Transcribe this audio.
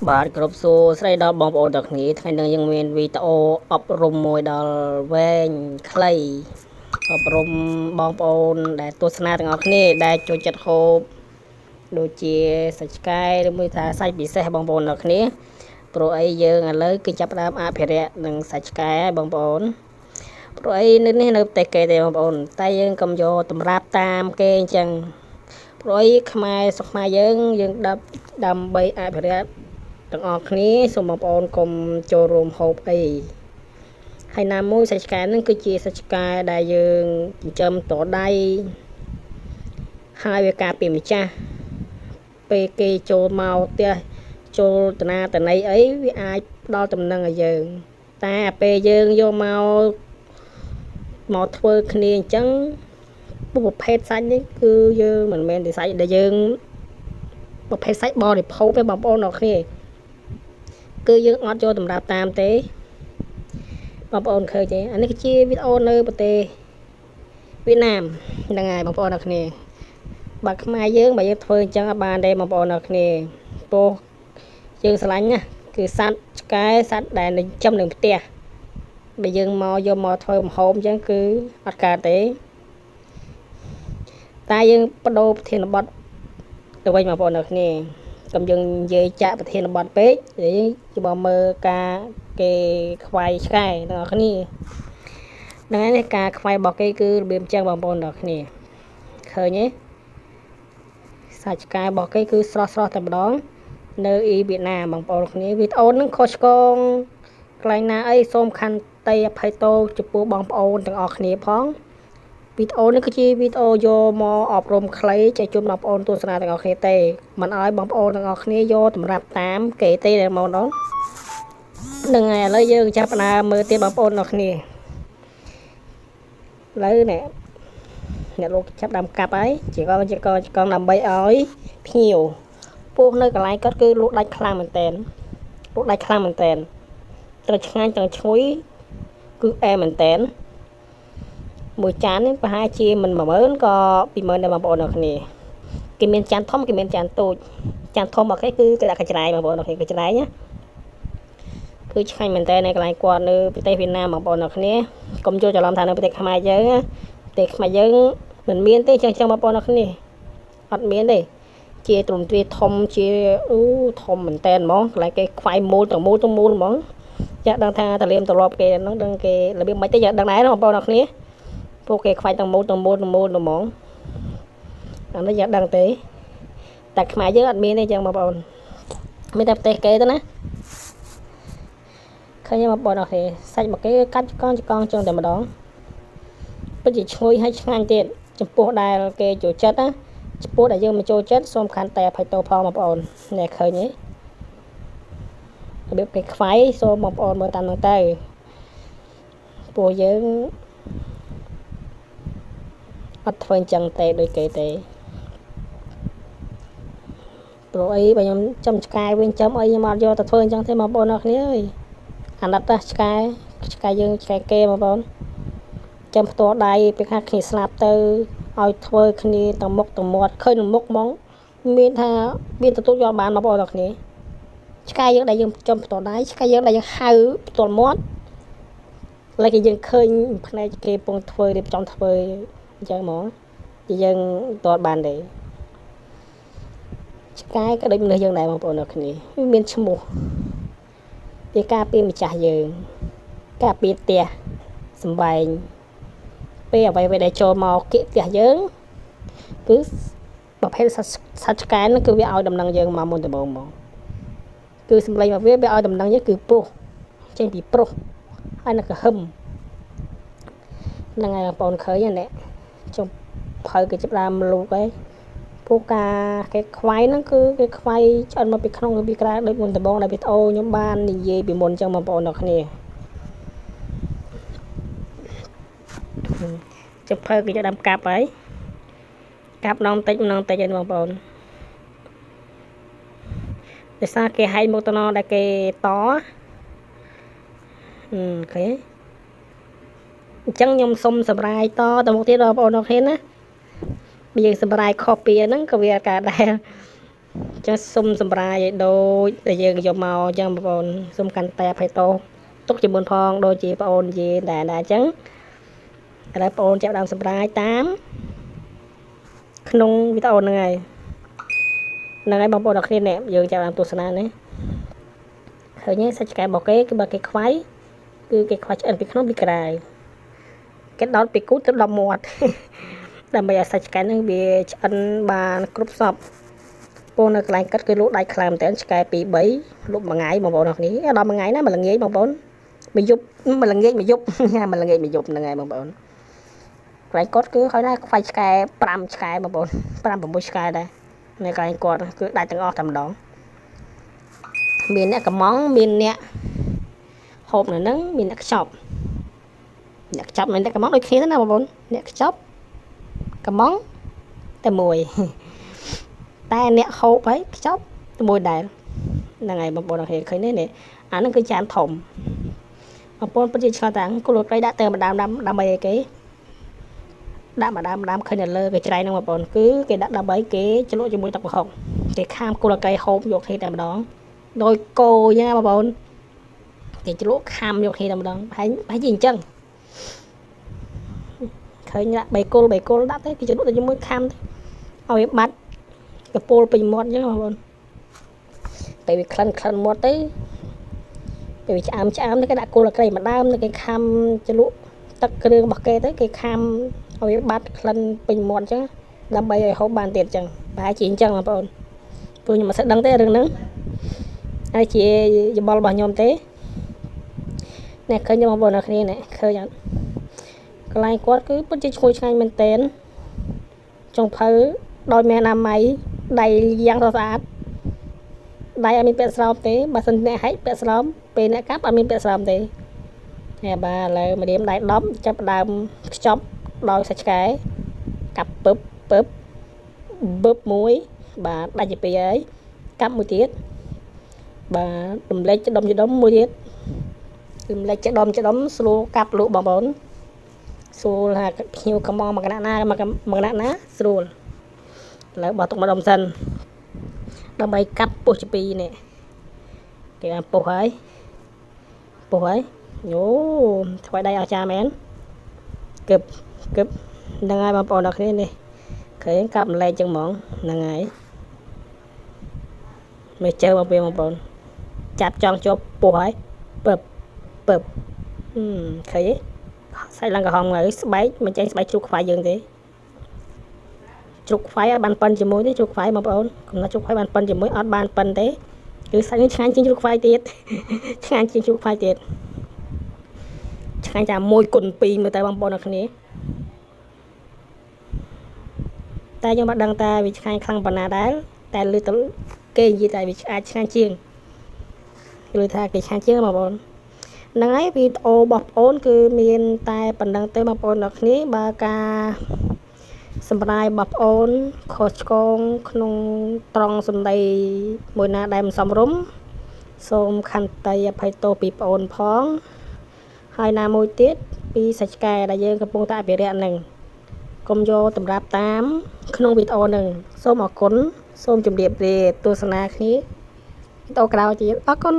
បាទគ្រប់សួស្តីដល់បងប្អូនទាំងគ្នាថ្ងៃនេះយើងមានវីដេអូអប់រំមួយដល់វែងខ្លីអប់រំបងប្អូនដែលទស្សនាទាំងអស់គ្នាដែលចូលចិត្តហូបដូចជាសាច់ឆ្កែឬមួយថាសាច់ពិសេសបងប្អូនទាំងគ្នាព្រោះអីយើងឥឡូវគឺចាប់ផ្ដើមអភិរក្សនឹងសាច់ឆ្កែបងប្អូនព្រោះអីនៅនេះនៅប្រទេសគេទេបងប្អូនតែយើងកុំយកតម្រាប់តាមគេអញ្ចឹងព្រោះអីខ្មែរស្រុកខ្មែរយើងដើម្បីអភិរក្សទាំងអស់គ្នាសូមបងប្អូនកុំចូលរួមហូបអីហើយណាមួយសាច់ឆ្កែហ្នឹងគឺជាសាច់ឆ្កែដែលយើងចិញ្ចឹមតដៃហើយវាការពីម្ចាស់ពេលគេចូលមកផ្ទះចូលតាណាតណីអីវាអាចផ្ដល់តំណែងឲ្យយើងតែពេលយើងយកមកធ្វើគ្នាអញ្ចឹងប្រភេទសាច់នេះគឺយើងមិនមែនតែសាច់ដែលយើងប្រភេទសាច់បរិភោគទេបងប្អូនអរគ្នាគឺយើងអត់ចូលតម្រាប់តាមទេបងប្អូនឃើញទេអានេះគឺជាវីដេអូនៅប្រទេសវៀតណាមហ្នឹងហើយបងប្អូនអរគ្នាបើខ្មែរយើងបើយើងធ្វើអញ្ចឹងអត់បានទេបងប្អូនអរគ្នាព្រោះយើងស្រឡាញ់ណាគឺសត្វឆ្កែសត្វដែលចិញ្ចឹមនៅផ្ទះបើយើងយកមកធ្វើម្ហូបអញ្ចឹងគឺអត់កើតទេតែយើងបដូរប្រធានបទទៅវិញបងប្អូនអរគ្នាកុំយើងនិយាយចាក់ប្រធានបទពេកយើងជិះមកមើលការគេខ្វាយឆ្កែទាំងអស់គ្នាហ្នឹងហើយការខ្វាយរបស់គេគឺរបៀបអញ្ចឹងបងប្អូនទាំងអស់គ្នាឃើញទេសាច់ឆ្កែរបស់គេគឺស្រស់តែម្ដងនៅវៀតណាមបងប្អូនគ្នាវីដេអូហ្នឹងខុសឆ្គងកន្លែងណាអីសូមខន្តីអភ័យទោសចំពោះបងប្អូនទាំងអស់គ្នាផងវីដេអូនេះគឺជាវីដេអូយកមកអប់រំខ្លីចែកជូនបងប្អូនទស្សនាទាំងអស់គ្នាទេមិនឲ្យបងប្អូនទាំងអស់គ្នាយកតម្រាប់តាមគេទេតែមកដល់នឹងហើយឥឡូវយើងចាប់ផ្ដើមមើលទៀតបងប្អូនទាំងអស់គ្នាឥឡូវនេះអ្នកលោកចាប់ដើមកាប់ហើយជាកងដើម្បីឲ្យភ្ញៀវពស់នៅកន្លែងគាត់គឺលក់ដាច់ខ្លាំងមែនតើលក់ដាច់ខ្លាំងមែនតើត្រូវឆ្ងាញ់ត្រូវឈ្ងុយគឺអែមែនតើមួយចាននេះប្រហែលជាមិន10000ក៏20000ដែរបងប្អូនទាំងគ្នាគេមានចានធំគេមានចានតូចចានធំមកគេគឺគេដាក់កញ្ច្រែងបងប្អូនទាំងគ្នាកញ្ច្រែងណាគឺឆ្ងាញ់មែនតើនៅកន្លែងគាត់នៅប្រទេសវៀតណាមបងប្អូនទាំងគ្នាកុំចូលច្រឡំថានៅប្រទេសខ្មែរយើងប្រទេសខ្មែរយើងមិនមានទេចឹងបងប្អូនទាំងគ្នាអត់មានទេជាទ្រង់ទ្រាយធំជាធំមែនតើហ្មងកន្លែងគេខ្វាយមូលទាំងមូលហ្មងចាក់ដឹងថាតលៀមត្រឡប់គេហ្នឹងដឹងគេរបៀបមិនទេចាក់ដឹងដែរបងប្អូនទាំងគ្នាពួកគេខ្វាយទាំងមូលហ្មងអានេះយ៉ាងដឹងទេតែខ្មែរយើងអត់មានទេចឹងបងប្អូនមានតែប្រទេសគេទៅណាឃើញបងប្អូនអរគ្នាសាច់មកគេកាត់ចកងចឹងតែម្ដងពិតជាឈ្ងុយហើយឆ្ងាញ់ទៀតចំពោះដែលគេចូលចិត្តណាចំពោះដែលយើងមិនចូលចិត្តសូមខន្តីអភ័យទោសផងបងប្អូនអ្នកឃើញទេរបៀបគេខ្វាយសូមបងប្អូនមើលតាមហ្នឹងទៅពួកយើងអត់ធ្វើអញ្ចឹងទេដូចគេទេព្រោះអីបើខ្ញុំចំឆ្កែវិញចំអីខ្ញុំអត់យកទៅធ្វើអញ្ចឹងទេបងប្អូនអរគ្នាអើយអាណិតណាឆ្កែយើងឆ្កែគេបងប្អូនចំផ្ទាល់ដៃពេលខាគ្នាស្លាប់ទៅឲ្យធ្វើគ្នាទៅមុខទៅមាត់ឃើញទៅមុខហ្មងមានថាមានទទួលយកបានបងប្អូនអរគ្នាឆ្កែយើងដែលយើងចំផ្ទាល់ដៃឆ្កែយើងដែលយើងហៅផ្ទាល់មាត់ឡើយគេយើងឃើញផ្នែកគេពងធ្វើរៀបចំធ្វើអញ្ចឹងហ្មងជាយើងតតបានទេឆ្កែក៏ដូចមនុស្សយើងដែរបងប្អូនអរគ្នាមានឈ្មោះវាការពារម្ចាស់យើងការពារផ្ទះសំបែងពេលអ្វីៗដែលចូលមកគៀកផ្ទះយើងគឺប្រភេទសត្វឆ្កែហ្នឹងគឺវាឲ្យដំណឹងយើងមកមុនដំបូងមកគឺសម្លេងរបស់វាឲ្យដំណឹងយើងគឺពោះចេញពីប្រុសហើយនឹងក្រហមហ្នឹងហើយបងប្អូនឃើញហ្នឹងចុងភៅគេចាប់ដើមលូកហើយពួកការគេខ្វាយហ្នឹងគឺគេខ្វាយឆ្អិនមកពីក្នុងឬពីក្រៅដូចមុនដំបូងដែលវីដេអូខ្ញុំបាននិយាយពីមុនអញ្ចឹងបងប្អូនទាំងគ្នាចុងភៅគេចាប់ដើមកាប់ហើយកាប់នងតិចហ្នឹងបងប្អូនដោយសារគេហែកមកតំណដែលគេតឃើញអញ្ចឹងខ្ញុំសុំសម្រាយតទៅមុខទៀតបងប្អូនអរគ្នាណាបើយើងសម្រាយខុសពីហ្នឹងក៏វាកើតដែរ ចឹងសុំសម្រាយឲ្យដូចតែយើងយកមកចឹងបងប្អូនសុំកាន់តែអភ័យទោសទុកជាមុនផងដូចជាបងអូននិយាយតែអញ្ចឹងឥឡូវបងអូនចាប់ដើមសម្រាយតាមក្នុងវីដេអូហ្នឹងហើយបងប្អូនអរគ្នានេះយើងចាប់ដើមទស្សនានេះឃើញទេសាច់ឆ្កែរបស់គេគឺបើគេខ្វាយគឺគេខ្វាយឆ្អិនពីក្នុងពីក្រៅគេដោតពីគូទៅដល់មាត់ដើម្បីឲ្យសាច់ឆ្កែហ្នឹងវាឆ្អិនបានគ្រប់សពពូនៅកន្លែងកាត់គឺលក់ដៃខ្លាំងតែឆ្កែ2 3លក់មួយថ្ងៃបងប្អូនអរគ្នាដល់មួយថ្ងៃណាមួយល្ងាចបងប្អូនមួយយប់មួយល្ងាចមួយយប់មួយល្ងាចមួយយប់ហ្នឹងហើយបងប្អូនកន្លែងគាត់គឺហើយណាខ្វាយឆ្កែ5ឆ្កែបងប្អូន5 6ឆ្កែដែរនៅកន្លែងគាត់គឺដាច់ទាំងអស់តែម្ដងមានអ្នកកំងមានអ្នកហូបនៅហ្នឹងមានអ្នកខ្ចប់មានអ្នកកំងដូចគ្នាទៅណាបងប្អូនអ្នកខ្ចប់កំងតែមួយតែអ្នកហូបហើយខ្ចប់តែមួយដែរហ្នឹងហើយបងប្អូនអរគ្នាឃើញទេនេះអាហ្នឹងគឺចានធំបងប្អូនពិតជាឆ្លងតាំងគោលត្រីដាក់ទៅម្ដងដើម្បីអីគេដាក់ម្ដងឃើញនៅលើកញ្ច្រែងហ្នឹងបងប្អូនគឺគេដាក់ដើម្បីគេជ្រលក់ជាមួយទឹកប្រហុកគេខាមគោលត្រីហូបយកគ្នាតែម្ដងដោយគោអញ្ចឹងបងប្អូនគេជ្រលក់ខាំយកគ្នាតែម្ដងប្រហែលជាអញ្ចឹងឃើញដាក់3គល់ដាក់ទៅគេជ្រលក់ទៅជាមួយខាំទៅឲ្យវាបាត់កពុលពេញមាត់អញ្ចឹងបងប្អូនពេលវាក្លិនមាត់ទៅពេលវាឆ្អើមទៅគេដាក់គល់ត្រីម្ដងទៅគេខាំជ្រលក់ទឹកគ្រឿងរបស់គេទៅគេខាំឲ្យវាបាត់ក្លិនពេញមាត់អញ្ចឹងដើម្បីឲ្យហូបបានទៀតអញ្ចឹងប្រហែលជាអញ្ចឹងបងប្អូនព្រោះខ្ញុំមិនសូវដឹងទេរឿងហ្នឹងហើយជាយោបល់របស់ខ្ញុំទេអ្នកឃើញបងប្អូនអរគ្នានេះឃើញអត់កន្លែងគាត់គឺពិតជាឈ្ងុយឆ្ងាញ់មែនតើចុងភៅដោយមានអនាម័យដៃយ៉ាងស្អាតដៃអត់មានពាក់ស្រោមទេបើសិនអ្នកហែកពាក់ស្រោមពេលអ្នកកាប់អត់មានពាក់ស្រោមទេហើយបាទឥឡូវម្រាមដៃ10ចាប់ដើមខ្ចប់ដោយសាច់ឆ្កែកាប់ពឹបមួយបាទដាច់ជាពីរហើយកាប់មួយទៀតបាទរំលែកចដុំមួយទៀតរំលែកចដុំស្រួលកាប់លក់បងប្អូនស្រួលថាភ្ញៀវកំងមកកណៈណាស្រួលឥឡូវបោះទុកម្ដុំសិនដើម្បីកាប់ពុះជាពីរនេះគេបានពុះហើយយោថ្វាយដៃអស្ចារ្យមែនគឹបហ្នឹងហើយបងប្អូនអរគ្នានេះឃើញកាប់ម្លែកចឹងហ្មងហ្នឹងហើយមើលជើមកពេលបងប្អូនចាប់ចង់ជាប់ពុះហើយពឹបឃើញទេសាច់ឡើងក្រហមហើយស្បែកមិនចេញស្បែកជ្រូកខ្វាយយើងទេជ្រូកខ្វាយអត់បានប៉ិនជាមួយទេជ្រូកខ្វាយបងប្អូនកំណត់ជ្រូកខ្វាយបានប៉ិនជាមួយអត់បានប៉ិនទេគឺសាច់នេះឆ្ងាញ់ជាងជ្រូកខ្វាយទៀតឆ្ងាញ់ជាងជ្រូកខ្វាយទៀតឆ្ងាញ់តែ1 គុណ 2មើលទៅបងប្អូនអរគ្នាតែខ្ញុំអត់ដឹងថាវាឆ្ងាញ់ខ្លាំងប៉ុណ្ណាដែរតែលើទៅគេនិយាយតែវាអាចឆ្ងាញ់ជាងគេលើថាគេឆ្ងាញ់ជាងបងប្អូនហ្នឹងហើយវីដេអូរបស់បងប្អូនគឺមានតែប៉ុណ្្នឹងទេបងប្អូនអរគ្នាបើការសម្រាយរបស់បងប្អូនខុសឆ្គងក្នុងត្រង់សម្ដីមួយណាដែលមិនសមរម្យសូមខន្តីអភ័យទោសពីបងប្អូនផងហើយណាមួយទៀតពីសាច់ឆ្កែដែលយើងកំពុងតែអភិរក្សហ្នឹងកុំយកតម្រាប់តាមក្នុងវីដេអូហ្នឹងសូមអរគុណសូមជម្រាបលាទស្សនាគ្នាវីដេអូក្រោយទៀតអរគុណ